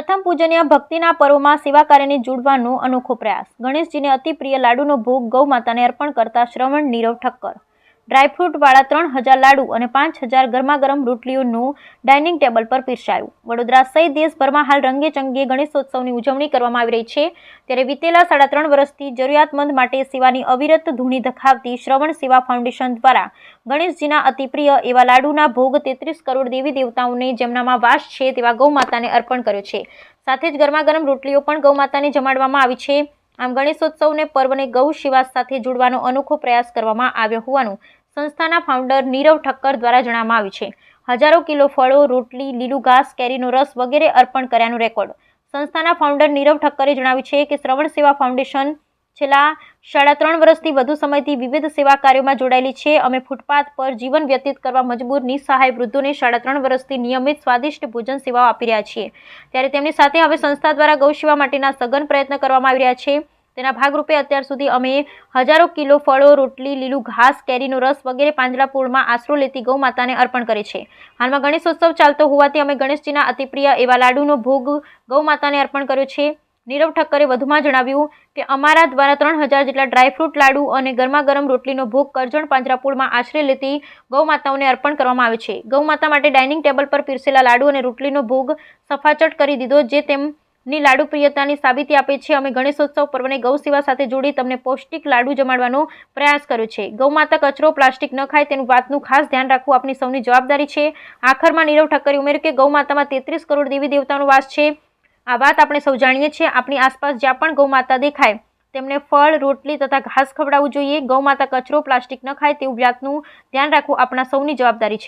પ્રથમ પૂજનીય ભક્તિના પર્વમાં સેવા કાર્યને જોડવાનો અનોખો પ્રયાસ. ગણેશજીને અતિ પ્રિય લાડુનો ભોગ ગૌ માતાને અર્પણ કરતા શ્રવણ નીરવ ઠક્કર. ડ્રાયફ્રૂટવાળા 3000 લાડુ અને 5000 ગરમાગરમ રોટલીઓનું ડાઇનિંગ ટેબલ પર પીરસાયું. વડોદરા સહિત દેશભરમાં હાલ રંગેચંગે ગણેશોત્સવની ઉજવણી કરવામાં આવી રહી છે. ત્યારે વિતેલા 3.5 વર્ષથી જરૂરિયાતમંદ માટે સેવાની અવિરત ધૂણી ધખાવતી શ્રવણ સેવા ફાઉન્ડેશન દ્વારા ગણેશજીના અતિ પ્રિય એવા લાડુના ભોગ 33 કરોડ દેવી દેવતાઓને જેમનામાં વાસ છે તેવા ગૌ માતાને અર્પણ કર્યો છે. સાથે જ ગરમાગરમ રોટલીઓ પણ ગૌ માતાને જમાડવામાં આવી છે. આમ ગણેશોત્સવને પર્વને ગૌ સેવા સાથે જોડવાનો અનોખો પ્રયાસ કરવામાં આવ્યો હોવાનું સંસ્થાના ફાઉન્ડર નીરવ ઠક્કર દ્વારા જણાવવામાં આવ્યું છે. હજારો કિલો ફળો, રોટલી, લીલું ઘાસ, કેરીનો રસ વગેરે અર્પણ કર્યાનો રેકોર્ડ. સંસ્થાના ફાઉન્ડર નીરવ ઠક્કરે જણાવ્યું છે કે શ્રવણ સેવા ફાઉન્ડેશન છેલ્લા 3.5 વર્ષથી વધુ સમયથી વિવિધ સેવા કાર્યોમાં જોડાયેલી છે. અમે ફૂટપાથ પર જીવન વ્યતીત કરવા મજબૂર નિસહાય વૃદ્ધોને 3.5 વર્ષથી નિયમિત સ્વાદિષ્ટ ભોજન સેવાઓ આપી રહ્યા છીએ. ત્યારે તેમની સાથે હવે સંસ્થા દ્વારા ગૌ સેવા માટેના સઘન પ્રયત્ન કરવામાં આવી રહ્યા છે. તેના ભાગરૂપે અત્યાર સુધી અમે હજારો કિલો ફળો, રોટલી, લીલું ઘાસ, કેરીનો રસ વગેરે પાંજરાપોળમાં આશરો લેતી ગૌ માતાને અર્પણ કરે છે. હાલમાં ગણેશોત્સવ ચાલતો હોવાથી અમે ગણેશજીના અતિપ્રિય એવા લાડુનો ભોગ ગૌ માતાને અર્પણ કર્યો છે. નીરવ ઠક્કરે વધુમાં જણાવ્યું કે અમારા દ્વારા 3000 જેટલા ડ્રાયફ્રૂટ લાડુ અને ગરમાગરમ રોટલીનો ભોગ કરજણ પાંજરાપોળમાં આશરે લેતી ગૌ માતાઓને અર્પણ કરવામાં આવે છે. ગૌ માતા માટે ડાઇનિંગ ટેબલ પર પીરસેલા લાડુ અને રોટલીનો ભોગ સફાચટ કરી દીધો, જે તેમની લાડુ પ્રિયતાની સાબિતી આપે છે. અમે ગણેશોત્સવ પર્વને ગૌ સેવા સાથે જોડી તમને પૌષ્ટિક લાડુ જમાડવાનો પ્રયાસ કર્યો છે. ગૌ માતા કચરો, પ્લાસ્ટિક ન ખાય તેનું વાતનું ખાસ ધ્યાન રાખવું આપની સૌની જવાબદારી છે. આખરમાં નીરવ ઠક્કરે ઉમેર્યું કે ગૌ માતામાં 33 કરોડ દેવી દેવતાનો વાસ છે. આ વાત આપણે સૌ જાણીએ છીએ. આપણી આસપાસ જ્યાં પણ ગૌ માતા દેખાય તેમને ફળ, રોટલી તથા ઘાસ ખવડાવવું જોઈએ. ગૌ માતા કચરો, પ્લાસ્ટિક ન ખાય તેવું વાતનું ધ્યાન રાખવું આપણા સૌની જવાબદારી છે.